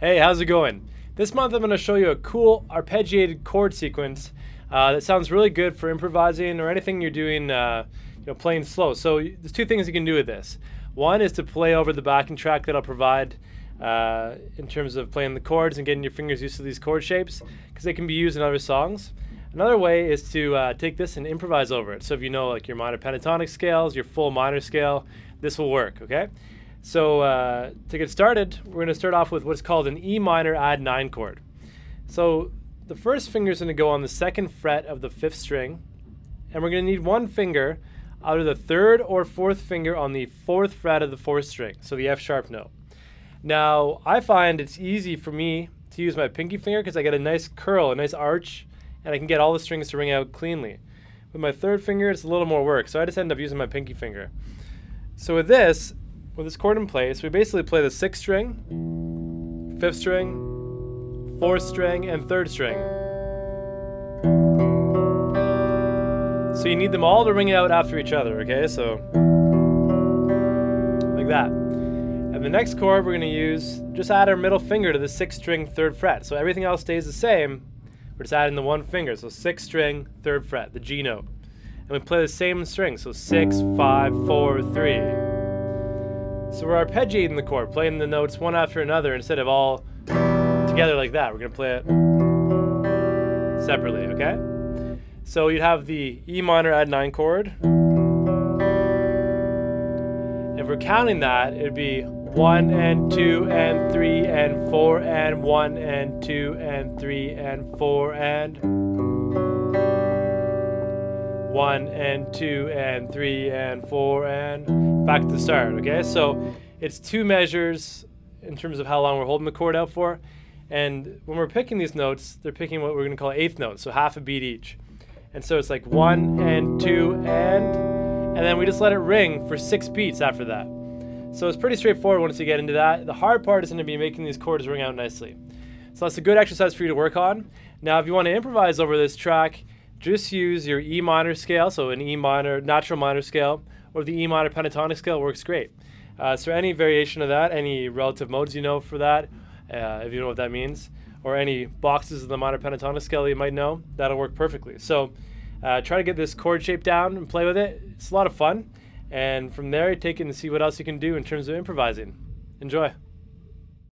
Hey, how's it going? This month I'm going to show you a cool arpeggiated chord sequence that sounds really good for improvising or anything you're doing, playing slow. So there's two things you can do with this. One is to play over the backing track that I'll provide in terms of playing the chords and getting your fingers used to these chord shapes, because they can be used in other songs. Another way is to take this and improvise over it. So if you know like your minor pentatonic scales, your full minor scale, this will work, okay? So to get started, we're going to start off with what's called an E minor add 9 chord. So the first finger is going to go on the 2nd fret of the 5th string, and we're going to need one finger, either the 3rd or 4th finger on the 4th fret of the 4th string, so the F sharp note. Now, I find it's easy for me to use my pinky finger because I get a nice curl, a nice arch, and I can get all the strings to ring out cleanly. With my 3rd finger, it's a little more work, so I just end up using my pinky finger. So with this chord in place, we basically play the 6th string, 5th string, 4th string, and 3rd string. So you need them all to ring out after each other, okay? So, like that. And the next chord we're going to use, just add our middle finger to the 6th string, 3rd fret. So everything else stays the same, we're just adding the one finger. So 6th string, 3rd fret, the G note. And we play the same string, so 6, 5, 4, 3. So we're arpeggiating the chord, playing the notes one after another instead of all together like that. We're going to play it separately, okay? So you'd have the E minor add 9 chord. If we're counting that, it'd be 1 and 2 and 3 and 4 and 1 and 2 and 3 and 4 and 1 and 2 and 3 and 4 and back to the start, okay? So it's 2 measures in terms of how long we're holding the chord out for. And when we're picking these notes, they're picking what we're going to call 8th notes, so half a beat each. And so it's like 1 and 2 and then we just let it ring for 6 beats after that. So it's pretty straightforward once you get into that. The hard part is going to be making these chords ring out nicely. So that's a good exercise for you to work on. Now if you want to improvise over this track, just use your E minor scale, so an E minor, natural minor scale, or the E minor pentatonic scale works great. So any variation of that, any relative modes you know for that, if you know what that means, or any boxes of the minor pentatonic scale that you might know, that'll work perfectly. So try to get this chord shape down and play with it. It's a lot of fun. And from there, you take it and see what else you can do in terms of improvising. Enjoy.